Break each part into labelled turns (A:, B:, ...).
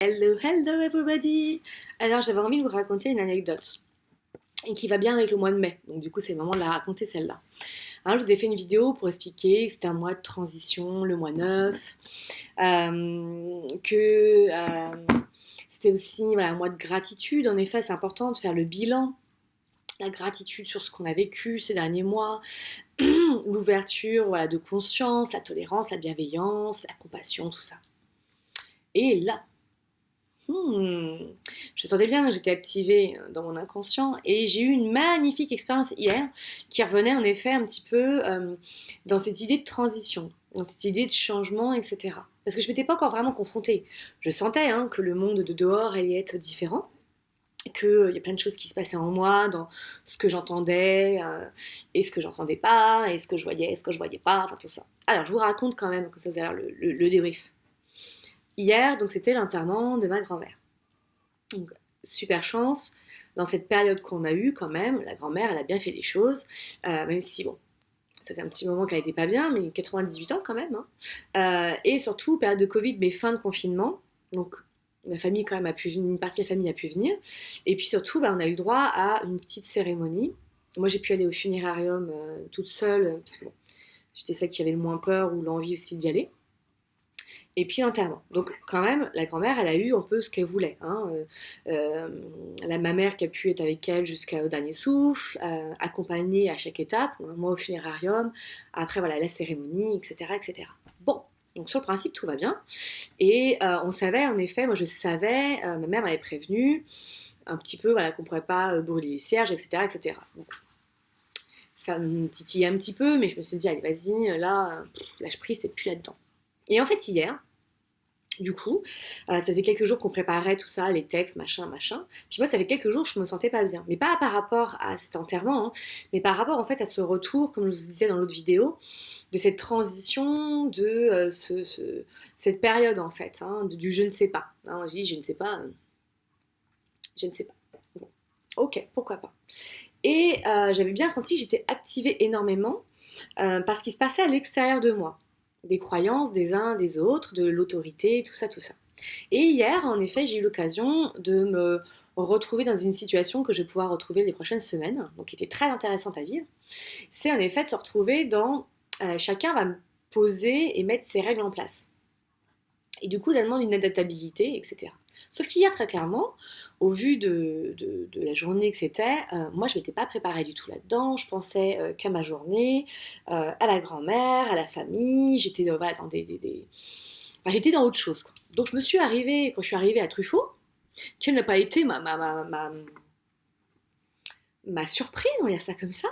A: Hello, hello everybody! Alors j'avais envie de vous raconter une anecdote et qui va bien avec le mois de mai. Donc du coup c'est le moment de la raconter celle-là. Alors je vous ai fait une vidéo pour expliquer que c'était un mois de transition, le mois 9, que c'était aussi voilà, un mois de gratitude. En effet c'est important de faire le bilan, la gratitude sur ce qu'on a vécu ces derniers mois, l'ouverture voilà, de conscience, la tolérance, la bienveillance, la compassion, tout ça. Et là, Hmm. Je sentais bien que j'étais activée dans mon inconscient et j'ai eu une magnifique expérience hier qui revenait en effet un petit peu dans cette idée de transition, dans cette idée de changement, etc. Parce que je ne m'étais pas encore vraiment confrontée. Je sentais que le monde de dehors allait être différent, qu'il y a plein de choses qui se passaient en moi, dans ce que j'entendais et ce que j'entendais pas, et ce que je voyais, et ce que je voyais pas, enfin tout ça. Alors je vous raconte quand même, que ça c'est le débrief. Hier, donc c'était l'enterrement de ma grand-mère. Donc, super chance. Dans cette période qu'on a eue, quand même, la grand-mère, elle a bien fait les choses, même si, bon, ça faisait un petit moment qu'elle n'était pas bien, mais 98 ans quand même. Hein. Et surtout, période de Covid, mais fin de confinement. Donc, la famille, quand même, a pu venir, une partie de la famille a pu venir. Et puis surtout, on a eu le droit à une petite cérémonie. Moi, j'ai pu aller au funérarium toute seule, parce que bon, j'étais celle qui avait le moins peur ou l'envie aussi d'y aller. Et puis l'enterrement. Donc quand même, la grand-mère, elle a eu un peu ce qu'elle voulait. Ma mère qui a pu être avec elle jusqu'au dernier souffle, accompagnée à chaque étape, moi au funérarium, après voilà la cérémonie, etc. etc. Bon, donc sur le principe, tout va bien. Et on savait, en effet, moi je savais, ma mère m'avait prévenu un petit peu voilà, qu'on ne pourrait pas brûler les cierges, etc. etc. Donc, ça me titillait un petit peu, mais je me suis dit, allez, vas-y, là, lâche prise, c'est plus là-dedans. Et en fait, hier, du coup, ça faisait quelques jours qu'on préparait tout ça, les textes, machin, machin. Puis moi, ça fait quelques jours que je me sentais pas bien. Mais pas par rapport à cet enterrement, mais par rapport en fait à ce retour, comme je vous disais dans l'autre vidéo, de cette transition, de cette période en fait, du je ne sais pas. Je dis je ne sais pas, je ne sais pas. Bon, ok, pourquoi pas. Et j'avais bien senti que j'étais activée énormément parce qu'il se passait à l'extérieur de moi. Des croyances des uns, des autres, de l'autorité, tout ça, tout ça. Et hier, en effet, j'ai eu l'occasion de me retrouver dans une situation que je vais pouvoir retrouver les prochaines semaines, donc qui était très intéressante à vivre. C'est en effet de se retrouver dans... chacun va me poser et mettre ses règles en place. Et du coup, ça demande une adaptabilité, etc. Sauf qu'hier, très clairement, au vu de la journée que c'était, moi, je ne m'étais pas préparée du tout là-dedans. Je pensais qu'à ma journée, à la grand-mère, à la famille. J'étais voilà, dans Enfin, j'étais dans autre chose. Quoi. Donc, quand je suis arrivée à Truffaut, quelle n'a pas été ma surprise, on va dire ça comme ça,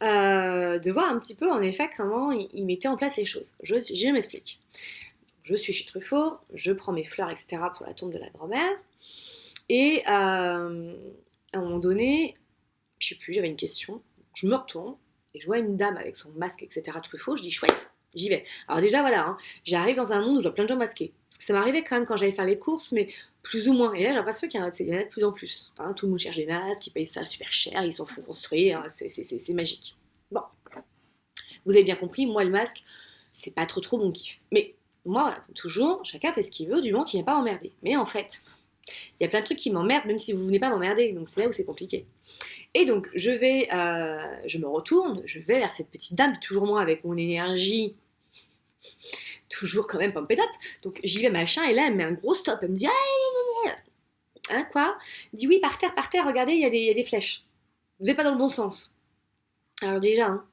A: de voir un petit peu, en effet, comment il mettait en place les choses. Je m'explique. Je suis chez Truffaut, je prends mes fleurs, etc. pour la tombe de la grand-mère. Et à un moment donné, je sais plus, j'avais une question. Je me retourne et je vois une dame avec son masque, etc. Truffaut. Je dis chouette, j'y vais. Alors déjà voilà, j'arrive dans un monde où je vois plein de gens masqués. Parce que ça m'arrivait quand même quand j'allais faire les courses, mais plus ou moins. Et là j'ai l'impression qu'il y en a de plus en plus. Tout le monde cherche des masques, ils payent ça super cher, ils s'en font construire, c'est magique. Bon, vous avez bien compris, moi le masque, c'est pas trop mon kiff. Mais moi, voilà, comme toujours, chacun fait ce qu'il veut du moment qu'il n'y a pas emmerdé. Mais en fait, il y a plein de trucs qui m'emmerdent, même si vous venez pas m'emmerder. Donc c'est là où c'est compliqué. Et donc je me retourne, je vais vers cette petite dame, toujours moi avec mon énergie, toujours quand même pump it up. Donc j'y vais machin, et là elle me met un gros stop. Elle me dit hein quoi? Elle dit oui par terre, regardez il y a des flèches. Vous n'êtes pas dans le bon sens. Alors déjà,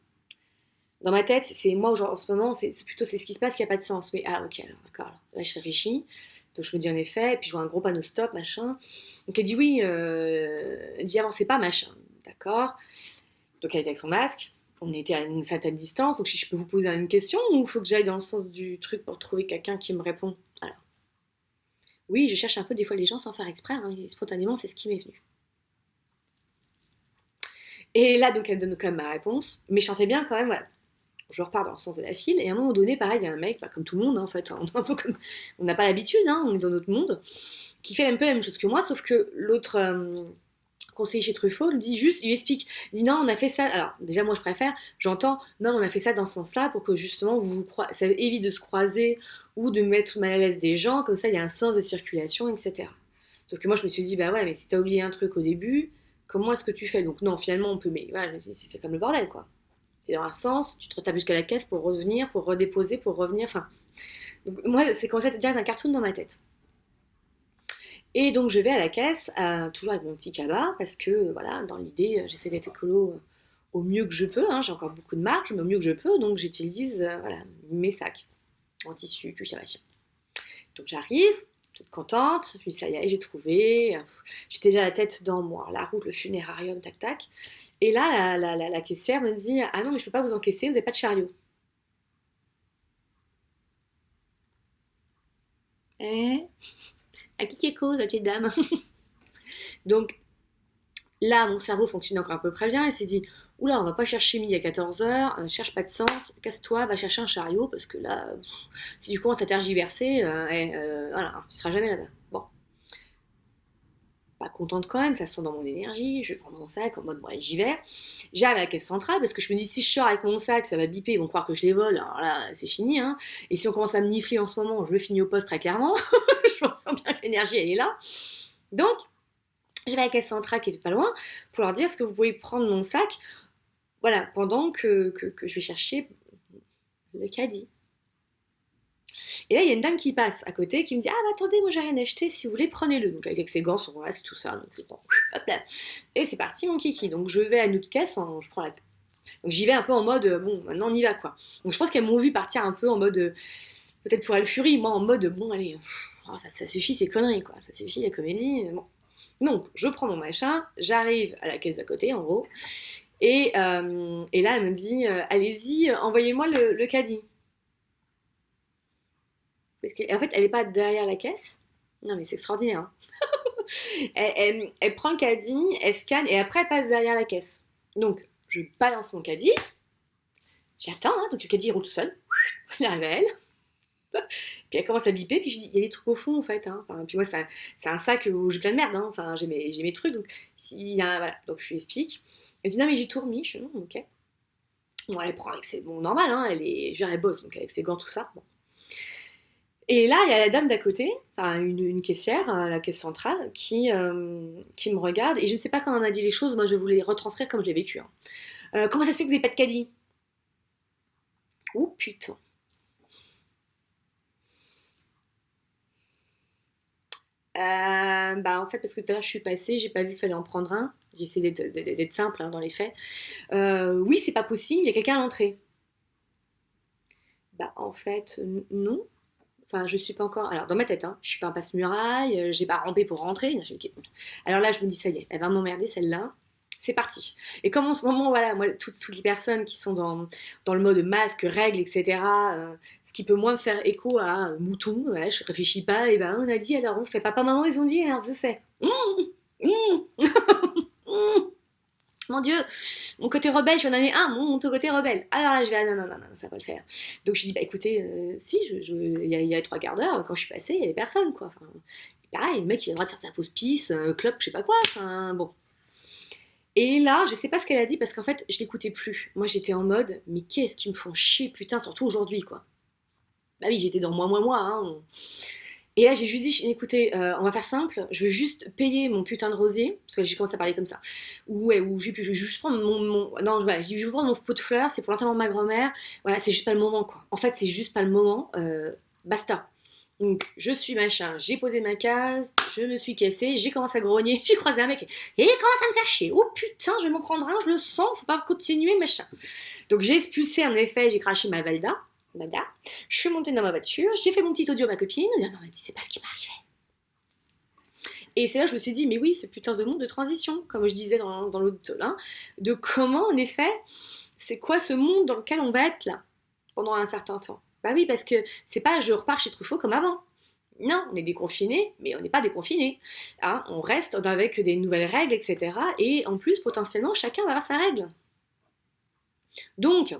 A: dans ma tête, c'est moi en ce moment, c'est plutôt c'est ce qui se passe qui a pas de sens. Mais ah ok alors d'accord. Là je réfléchis. Donc je me dis en effet, et puis je vois un gros panneau stop, machin. Donc elle dit oui, elle dit avancez pas, machin. D'accord. Donc elle était avec son masque, on était à une certaine distance, donc si je peux vous poser une question ou il faut que j'aille dans le sens du truc pour trouver quelqu'un qui me répond. Alors, oui, je cherche un peu des fois les gens sans faire exprès, et spontanément c'est ce qui m'est venu. Et là donc elle me donne quand même ma réponse, mais je chantais bien quand même, voilà. Je repars dans le sens de la file, et à un moment donné, pareil, il y a un mec, comme tout le monde en fait, on est un peu comme... on n'a pas l'habitude, on est dans notre monde, qui fait un peu la même chose que moi, sauf que l'autre conseiller chez Truffaut, il lui explique, il dit non, on a fait ça. Alors déjà moi je préfère, j'entends, non, on a fait ça dans ce sens-là pour que justement ça évite de se croiser ou de mettre mal à l'aise des gens, comme ça il y a un sens de circulation, etc. Sauf que moi je me suis dit, bah ouais, mais si t'as oublié un truc au début, comment est-ce que tu fais? Donc non, finalement on peut, mais voilà, je me suis dit, c'est comme le bordel quoi. C'est dans un sens, tu te retapes jusqu'à la caisse pour revenir, pour redéposer, pour revenir, enfin. Donc moi c'est comme ça déjà un cartoon dans ma tête. Et donc je vais à la caisse, toujours avec mon petit cabas, parce que voilà, dans l'idée, j'essaie d'être écolo au mieux que je peux, hein, j'ai encore beaucoup de marge, mais au mieux que je peux, donc j'utilise voilà, mes sacs en tissu, tout ça, machin. Donc j'arrive, toute contente, je me dis ça y est, j'ai trouvé, j'étais déjà la tête dans moi, la route, le funérarium, tac tac. Et là, la caissière me dit, ah non, mais je peux pas vous encaisser, vous n'avez pas de chariot. Eh, à qui est cause, la petite dame? Donc là, mon cerveau fonctionne encore un peu très bien et s'est dit, oula, on va pas chercher midi à 14h, cherche pas de sens, casse-toi, va chercher un chariot, parce que là, si tu commences à tergiverser, voilà, tu seras jamais là-bas. Bon, pas contente quand même, ça se sent dans mon énergie, je prends mon sac en mode, bon, allez, j'y vais. J'arrive à la caisse centrale, parce que je me dis, si je sors avec mon sac, ça va biper, ils vont croire que je les vole, alors là, c'est fini, hein. Et si on commence à me nifler en ce moment, je finis au poste très clairement, je vois bien que l'énergie, elle est là. Donc, je vais à la caisse centrale qui est pas loin pour leur dire est-ce que vous pouvez prendre mon sac voilà, pendant que je vais chercher le caddie. Et là, il y a une dame qui passe à côté qui me dit ah bah attendez, moi j'ai rien acheté, si vous voulez prenez-le. Donc avec ses gants, son masque, tout ça. Donc bon, hop là. Et c'est parti mon kiki. Donc je vais à une autre caisse, je prends la. Donc j'y vais un peu en mode bon, maintenant on y va quoi. Donc je pense qu'elles m'ont vu partir un peu en mode peut-être pour Alfury, moi en mode bon allez, ça suffit ces conneries quoi, ça suffit la comédie. Bon. Donc, je prends mon machin, j'arrive à la caisse d'à côté, en gros, et là, elle me dit allez-y, envoyez-moi le caddie. Parce qu'en fait, elle n'est pas derrière la caisse. Non, mais c'est extraordinaire. Hein. Elle prend le caddie, elle scanne, et après, elle passe derrière la caisse. Donc, je balance mon caddie, j'attends, hein, donc le caddie roule tout seul. Il arrive à elle. Puis elle commence à biper, puis je dis, il y a des trucs au fond en fait. Hein. Enfin, puis moi, c'est un sac où j'ai plein de merde. Hein. Enfin, j'ai mes trucs. Donc, voilà. Donc je lui explique. Elle dit, non, mais j'ai tout remis. Je dis, non, ok. Bon, elle prend avec ses. Bon, normal, hein. Elle bosse, donc avec ses gants, tout ça. Bon. Et là, il y a la dame d'à côté, enfin, une caissière à la caisse centrale, qui me regarde. Et je ne sais pas quand elle m'a dit les choses. Moi, je vais vous les retranscrire comme je l'ai vécu. Hein. Comment ça se fait que vous n'avez pas de caddie? Oh putain. Bah en fait parce que tout à l'heure je suis passée, j'ai pas vu qu'il fallait en prendre un. J'ai essayé d'être simple hein, dans les faits. Oui, c'est pas possible, il y a quelqu'un à l'entrée. Bah en fait non. Enfin, je suis pas encore. Alors dans ma tête, hein, je suis pas un passe-muraille, j'ai pas rampé pour rentrer. Alors là, je me dis ça y est, elle va m'emmerder celle-là. C'est parti. Et comme en ce moment, voilà, moi, toutes les personnes qui sont dans le mode masque, règles, etc., ce qui peut moins me faire écho à mouton, voilà, je réfléchis pas, et ben on a dit, alors on fait, papa, maman, ils ont dit, alors je fais. Mon Dieu, mon côté rebelle, je en ai un, mon côté rebelle. Alors là, je vais, ah, non, non, non, non, ça va pas le faire. Donc je dis, bah écoutez, si, il y a 3 quarts d'heure, quand je suis passée, il y avait personne, quoi. Enfin, pareil, le mec, il a le droit de faire sa pause pisse, clope, je sais pas quoi, enfin, bon. Et là, je sais pas ce qu'elle a dit parce qu'en fait, je l'écoutais plus. Moi, j'étais en mode, mais qu'est-ce qui me font chier, putain, surtout aujourd'hui, quoi. Bah oui, j'étais dans moi, hein. Et là, j'ai juste dit, écoutez, on va faire simple, je veux juste payer mon putain de rosier, parce que j'ai commencé à parler comme ça. Ouais, ou je vais juste prendre non, voilà, je vais prendre mon pot de fleurs, c'est pour l'enterrement de ma grand-mère. Voilà, c'est juste pas le moment, quoi. En fait, c'est juste pas le moment, basta. Donc, je suis machin, j'ai posé ma case, je me suis cassée, j'ai commencé à grogner, j'ai croisé un mec, et il commence à me faire chier. Oh putain, je vais m'en prendre un, je le sens, faut pas continuer, machin. Donc, j'ai expulsé, en effet, j'ai craché ma Valda. Nada. Je suis montée dans ma voiture, j'ai fait mon petit audio à ma copine, non, mais tu sais pas ce qui m'arrivait. Et c'est là que je me suis dit, mais oui, ce putain de monde de transition, comme je disais dans l'autre là, de comment, en effet, c'est quoi ce monde dans lequel on va être là, pendant un certain temps. Bah oui, parce que c'est pas je repars chez Truffaut comme avant. Non, on est déconfiné, mais on n'est pas déconfiné. Hein, on reste avec des nouvelles règles, etc. Et en plus, potentiellement, chacun va avoir sa règle. Donc,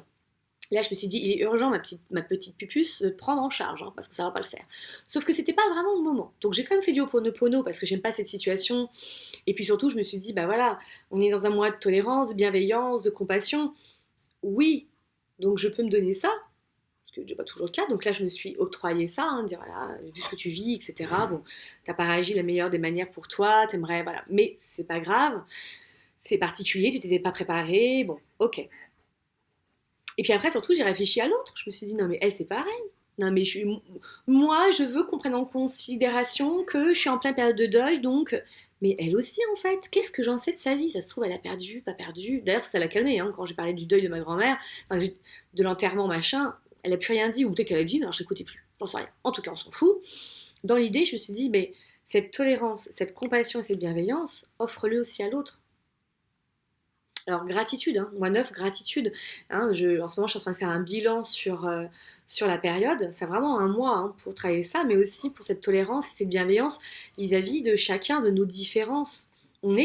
A: là, je me suis dit, il est urgent, ma petite pupusse, de prendre en charge, hein, parce que ça va pas le faire. Sauf que c'était pas vraiment le moment. Donc j'ai quand même fait du Ho'oponopono, parce que j'aime pas cette situation. Et puis surtout, je me suis dit, bah voilà, on est dans un mois de tolérance, de bienveillance, de compassion. Oui, donc je peux me donner ça. ce qui n'est pas toujours le cas. Donc là, je me suis octroyé ça, hein, dire voilà, vu ce que tu vis, etc. Bon, t'as pas réagi de la meilleure des manières pour toi, t'aimerais, voilà. Mais c'est pas grave, c'est particulier, tu t'étais pas préparé, bon, ok. Et puis après, surtout, j'ai réfléchi à l'autre. Je me suis dit, non, mais elle, c'est pareil. Non, mais moi, je veux qu'on prenne en considération que je suis en pleine période de deuil, donc. Mais elle aussi, en fait, qu'est-ce que j'en sais de sa vie? Ça se trouve, elle a perdu, pas perdu. D'ailleurs, ça l'a calmée, hein, quand j'ai parlé du deuil de ma grand-mère, enfin, de l'enterrement, machin, elle a plus rien dit, ou peut-être qu'elle a dit, mais alors je l'écoutais plus. J'en sais rien. En tout cas, on s'en fout. Dans l'idée, je me suis dit, mais cette tolérance, cette compassion et cette bienveillance, offre-le aussi à l'autre. Alors, gratitude, hein, mois 9, gratitude. Hein, en ce moment, je suis en train de faire un bilan sur la période. C'est vraiment un mois, hein, pour travailler ça, mais aussi pour cette tolérance et cette bienveillance vis-à-vis de chacun de nos différences. On va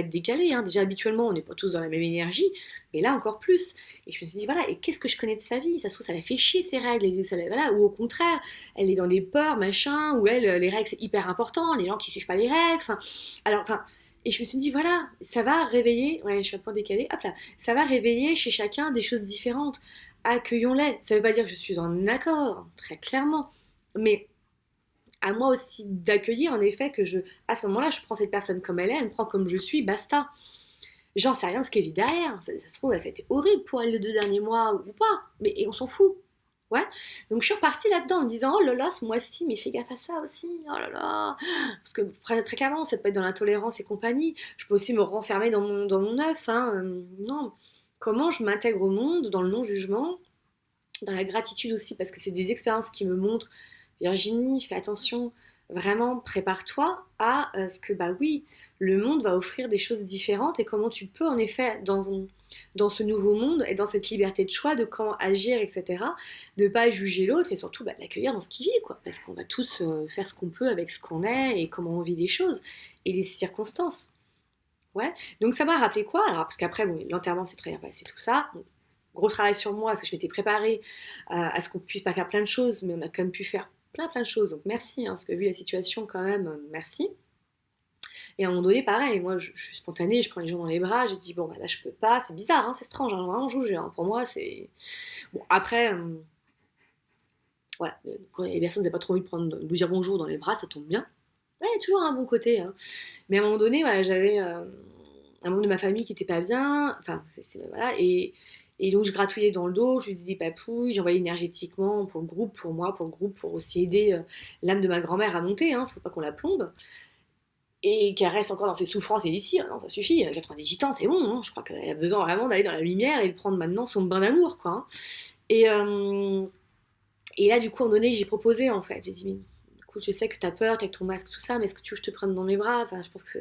A: être décalé, hein. Déjà, habituellement, on n'est pas tous dans la même énergie, mais là, encore plus. Et je me suis dit, voilà, et qu'est-ce que je connais de sa vie? Ça se trouve, ça la fait chier, ces règles. Voilà, ou au contraire, elle est dans des peurs, machin, ou les règles, c'est hyper important, les gens qui suivent pas les règles. Et je me suis dit, voilà, ça va réveiller, ouais, je suis un peu décalée, hop là, ça va réveiller chez chacun des choses différentes. Accueillons-les. Ça ne veut pas dire que je suis en accord, très clairement, mais à moi aussi d'accueillir, en effet, à ce moment-là, je prends cette personne comme elle est, elle me prend comme je suis, basta. J'en sais rien de ce qu'elle vit derrière, ça se trouve, ça a été horrible pour elle les 2 derniers mois ou pas, mais et on s'en fout. Ouais. Donc je suis repartie là-dedans en me disant oh là là ce mois-ci mais fais gaffe à ça aussi oh là là parce que très clairement ça peut être dans l'intolérance et compagnie, je peux aussi me renfermer dans mon œuf, hein. Non, comment je m'intègre au monde dans le non-jugement, dans la gratitude aussi parce que c'est des expériences qui me montrent Virginie fais attention, vraiment prépare-toi à ce que bah oui le monde va offrir des choses différentes et comment tu peux en effet dans ce nouveau monde et dans cette liberté de choix de comment agir, etc. De ne pas juger l'autre et surtout bah, de l'accueillir dans ce qu'il vit, quoi. Parce qu'on va tous faire ce qu'on peut avec ce qu'on est et comment on vit les choses et les circonstances. Ouais. Donc ça m'a rappelé quoi? Alors, parce qu'après, bon, l'enterrement s'est très bien passé, tout ça. Donc, gros travail sur moi, parce que je m'étais préparée à ce qu'on puisse pas faire plein de choses, mais on a quand même pu faire plein de choses. Donc merci, hein, parce que vu la situation quand même, merci. Et à un moment donné, pareil, moi je suis spontanée, je prends les gens dans les bras, j'ai dit bon bah là je peux pas, c'est bizarre, hein, c'est strange, hein, vraiment je hein. Pour moi c'est. Bon après, voilà, quand les personnes n'avaient pas trop envie de lui dire bonjour dans les bras, ça tombe bien. Ouais, il y a toujours un bon côté, hein. Mais à un moment donné, voilà, j'avais un membre de ma famille qui était pas bien, enfin voilà, et donc je gratouillais dans le dos, je lui disais des papouilles, j'envoyais énergétiquement pour le groupe, pour moi, pour le groupe, pour aussi aider l'âme de ma grand-mère à monter, hein, il ne faut pas qu'on la plombe et qu'elle reste encore dans ses souffrances et ici, non, ça suffit, 98 ans, c'est bon, hein, je crois qu'elle a besoin vraiment d'aller dans la lumière et de prendre maintenant son bain d'amour, quoi, hein. Et, euh, et là, du coup, à un moment donné, j'ai proposé, en fait, j'ai dit, mais écoute, je sais que t'as peur, t'as avec ton masque, tout ça, mais est-ce que tu veux que je te prenne dans mes bras? Enfin, je pense que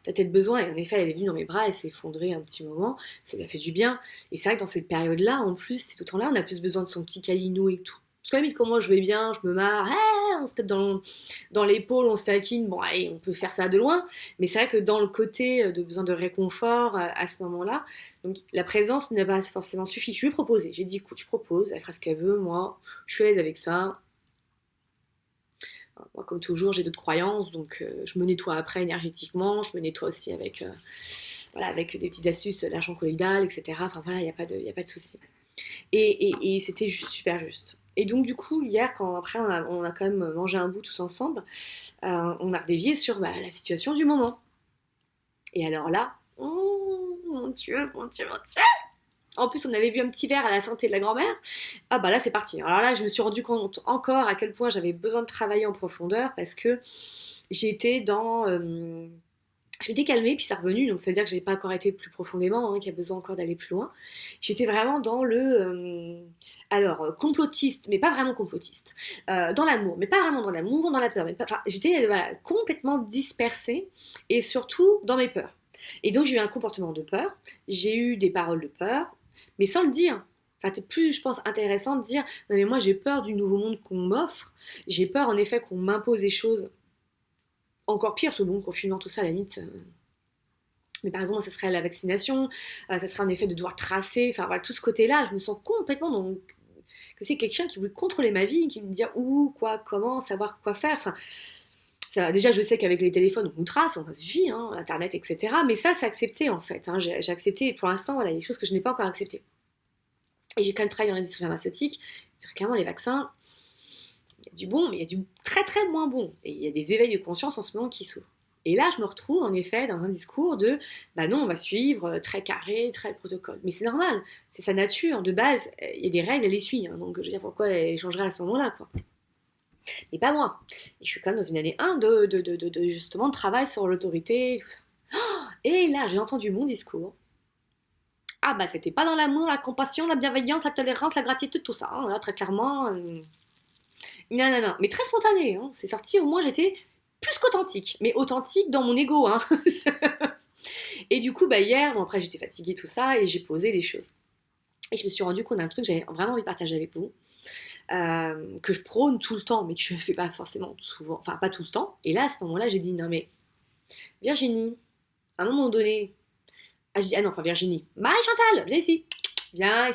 A: t'as peut-être besoin, et en effet, elle est venue dans mes bras, elle s'est effondrée un petit moment, ça lui a fait du bien, et c'est vrai que dans cette période-là, en plus, cet autant-là, on a plus besoin de son petit câlinou et tout. Parce que la limite, quand moi je vais bien, je me marre, ah, on se tape dans l'épaule, on se taquine, bon, allez, on peut faire ça de loin, mais c'est vrai que dans le côté de besoin de réconfort à ce moment-là, donc la présence n'a pas forcément suffi. Je lui ai proposé, j'ai dit écoute, je propose, elle fera ce qu'elle veut, moi, je suis à l'aise avec ça. Moi, comme toujours, j'ai d'autres croyances, donc je me nettoie après énergétiquement, je me nettoie aussi voilà, avec des petites astuces, l'argent colloïdal, etc. Enfin voilà, il n'y a pas de souci. Et c'était juste super juste. Et donc du coup, hier, après on a quand même mangé un bout tous ensemble, on a redévié sur bah, la situation du moment. Et alors là, oh mon Dieu, mon Dieu, mon Dieu. En plus, on avait bu un petit verre à la santé de la grand-mère. Ah bah là, c'est parti. Alors là, je me suis rendu compte encore à quel point j'avais besoin de travailler en profondeur parce que j'étais dans... je m'étais calmée, puis c'est revenu, donc ça veut dire que j'ai pas encore été plus profondément, hein, qu'il y a besoin encore d'aller plus loin. J'étais vraiment dans complotiste, mais pas vraiment complotiste. Dans l'amour, mais pas vraiment dans l'amour, dans la peur. Enfin, j'étais voilà, complètement dispersée, et surtout dans mes peurs. Et donc j'ai eu un comportement de peur, j'ai eu des paroles de peur, mais sans le dire. Ça a été plus, je pense, intéressant de dire non mais moi j'ai peur du nouveau monde qu'on m'offre, j'ai peur en effet qu'on m'impose des choses encore pire, parce que bon, confinement, tout ça, à la limite. Mais par exemple, ça serait la vaccination, ça serait un effet de devoir tracer, enfin voilà, tout ce côté-là, je me sens complètement dans. Que c'est quelqu'un qui voulait contrôler ma vie, qui me dire où, quoi, comment, savoir quoi faire. Enfin, ça, déjà, je sais qu'avec les téléphones, on nous trace, ça suffit, hein, Internet, etc. Mais ça, c'est accepté en fait, hein. J'ai accepté, pour l'instant, voilà, il y a des choses que je n'ai pas encore acceptées. Et j'ai quand même travaillé dans l'industrie pharmaceutique. C'est clairement les vaccins, il y a du bon, mais il y a du très très moins bon. Et il y a des éveils de conscience en ce moment qui s'ouvrent. Et là, je me retrouve en effet dans un discours de bah non, on va suivre très carré, très protocole. Mais c'est normal, c'est sa nature. De base, il y a des règles, elle les suit. Hein, donc je veux dire, pourquoi elle changerait à ce moment-là, quoi. Mais pas moi. Et je suis quand même dans une année 1 justement de travail sur l'autorité, tout ça. Et là, j'ai entendu mon discours. Ah bah c'était pas dans l'amour, la compassion, la bienveillance, la tolérance, la gratitude, tout ça. Hein, là, très clairement. Non, non, non. Mais très spontané. Hein. C'est sorti, au moins j'étais plus qu'authentique. Mais authentique dans mon ego. Hein. Et du coup, bah hier, bon, après j'étais fatiguée, tout ça, et j'ai posé les choses. Et je me suis rendu compte d'un truc que j'avais vraiment envie de partager avec vous. Que je prône tout le temps, mais que je ne fais pas forcément souvent, enfin pas tout le temps. Et là, à ce moment-là, j'ai dit non mais Virginie, à un moment donné, ah, je dis, ah non, enfin Virginie, Marie-Chantal, viens ici, viens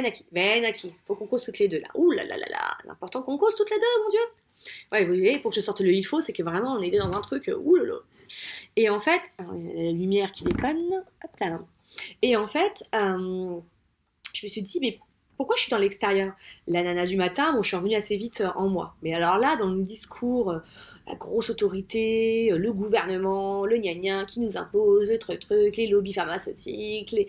A: aquí, faut qu'on cause toutes les deux là. Ouh là là là là, l'important qu'on cause toutes les deux, mon Dieu. Ouais, vous voyez, pour que je sorte le il faut, c'est que vraiment on était dans un truc, ouh là là. Et en fait, alors, il y a la lumière qui déconne, hop là. Et en fait, je me suis dit, mais pourquoi je suis dans l'extérieur? La nana du matin, bon, je suis revenue assez vite en moi. Mais alors là, dans le discours, la grosse autorité, le gouvernement, le gna qui nous impose, le truc, les lobbies pharmaceutiques, les...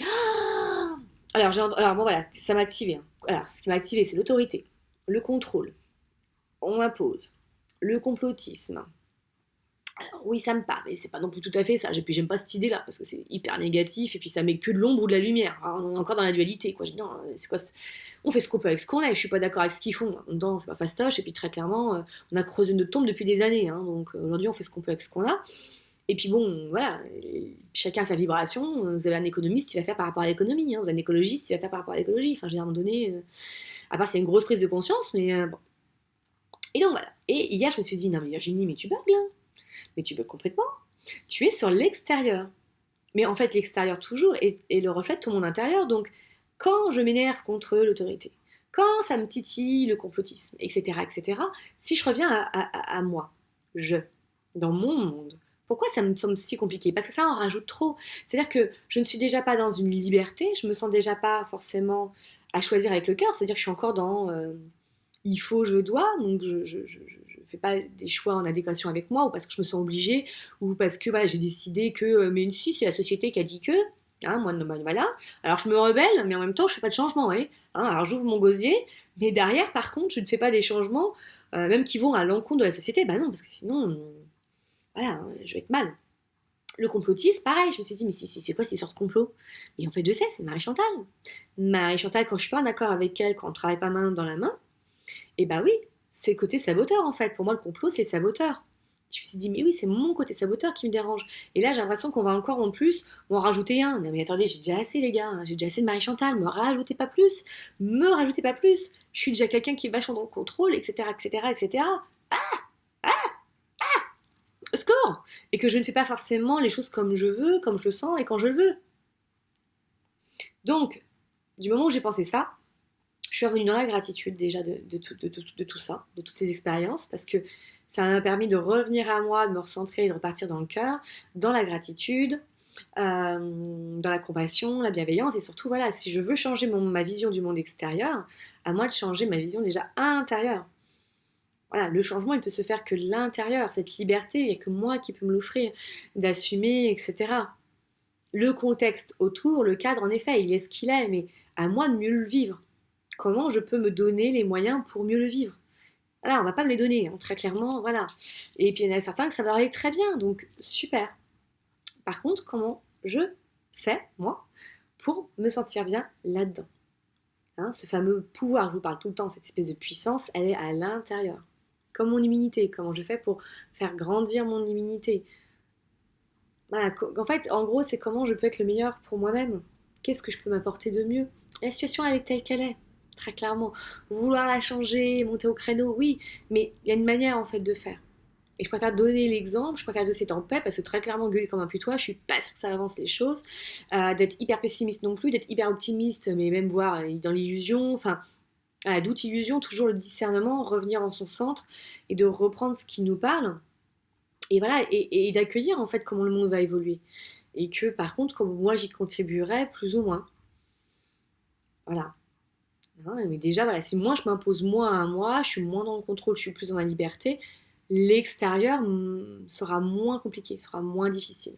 A: Alors bon voilà, ça m'a activé. Hein. Alors, ce qui m'a activé, c'est l'autorité, le contrôle, on m'impose, le complotisme, alors oui, ça me parle, mais c'est pas non plus tout à fait ça. Et puis j'aime pas cette idée-là, parce que c'est hyper négatif, et puis ça met que de l'ombre ou de la lumière. Alors, on est encore dans la dualité, quoi. Je dis non, c'est quoi on fait ce qu'on peut avec ce qu'on est, je suis pas d'accord avec ce qu'ils font. En même temps, c'est pas fastoche, et puis très clairement, on a creusé notre tombe depuis des années, hein, donc aujourd'hui on fait ce qu'on peut avec ce qu'on a. Et puis bon, voilà, chacun sa vibration. Vous avez un économiste, il va faire par rapport à l'économie, hein. Vous avez un écologiste, il va faire par rapport à l'écologie. Enfin, je veux dire, à un moment donné, à part c'est une grosse prise de conscience, mais bon. Et donc voilà. Et hier, je me suis dit, non mais Virginie, mais tu bugs là. Mais tu peux complètement. Tu es sur l'extérieur. Mais en fait, l'extérieur toujours est le reflet de tout mon intérieur. Donc, quand je m'énerve contre l'autorité, quand ça me titille le complotisme, etc., etc., si je reviens à moi, dans mon monde, pourquoi ça me semble si compliqué? Parce que ça en rajoute trop. C'est-à-dire que je ne suis déjà pas dans une liberté, je me sens déjà pas forcément à choisir avec le cœur, c'est-à-dire que je suis encore dans il faut, je dois, donc je fais pas des choix en adéquation avec moi, ou parce que je me sens obligée, ou parce que voilà, j'ai décidé que, mais si, c'est la société qui a dit que, hein, moi, voilà. Alors je me rebelle, mais en même temps, je fais pas de changement, hein. Alors j'ouvre mon gosier, mais derrière, par contre, je ne fais pas des changements, même qui vont à l'encontre de la société, bah non, parce que sinon, voilà, hein, je vais être mal. Le complotisme, pareil, je me suis dit, mais c'est quoi ces sortes de complot? Et en fait, je sais, c'est Marie-Chantal. Marie-Chantal, quand je suis pas en accord avec elle, quand on travaille pas main dans la main, et bah oui, c'est le côté saboteur en fait. Pour moi, le complot, c'est saboteur. Je me suis dit, mais oui, c'est mon côté saboteur qui me dérange. Et là, j'ai l'impression qu'on va encore en plus en rajouter un. Non, mais attendez, j'ai déjà assez, les gars. Hein. J'ai déjà assez de Marie-Chantal. Me rajoutez pas plus. Me rajoutez pas plus. Je suis déjà quelqu'un qui est vachement dans le contrôle, etc., etc., etc. Au secours! Et que je ne fais pas forcément les choses comme je veux, comme je le sens et quand je le veux. Donc, du moment où j'ai pensé ça, je suis revenue dans la gratitude déjà de tout ça, de toutes ces expériences, parce que ça m'a permis de revenir à moi, de me recentrer et de repartir dans le cœur, dans la gratitude, dans la compassion, la bienveillance, et surtout, voilà, si je veux changer ma vision du monde extérieur, à moi de changer ma vision déjà intérieure. Voilà, le changement, il peut se faire que l'intérieur, cette liberté, il n'y a que moi qui peux me l'offrir, d'assumer, etc. Le contexte autour, le cadre, en effet, il est ce qu'il est, mais à moi de mieux le vivre. Comment je peux me donner les moyens pour mieux le vivre? Voilà, on va pas me les donner, hein, très clairement, voilà. Et puis il y en a certains que ça va aller très bien, donc super. Par contre, comment je fais, moi, pour me sentir bien là-dedans? Hein, ce fameux pouvoir, je vous parle tout le temps, cette espèce de puissance, elle est à l'intérieur. Comme mon immunité, comment je fais pour faire grandir mon immunité? Voilà, en fait, en gros, c'est comment je peux être le meilleur pour moi-même. Qu'est-ce que je peux m'apporter de mieux? La situation, elle est telle qu'elle est, très clairement. Vouloir la changer, monter au créneau, oui, mais il y a une manière, en fait, de faire. Et je préfère donner l'exemple, je préfère rester en paix, parce que très clairement, gueuler comme un putois, je suis pas sûre que ça avance les choses. D'être hyper pessimiste non plus, d'être hyper optimiste, mais même voir dans l'illusion, enfin, à la doute illusion, toujours le discernement, revenir en son centre, et de reprendre ce qui nous parle, et voilà, et d'accueillir en fait comment le monde va évoluer. Et que par contre, comme moi j'y contribuerais plus ou moins. Voilà. hein. Mais déjà, voilà, si moi je m'impose moins à moi, je suis moins dans le contrôle, je suis plus dans ma liberté, l'extérieur sera moins compliqué, sera moins difficile.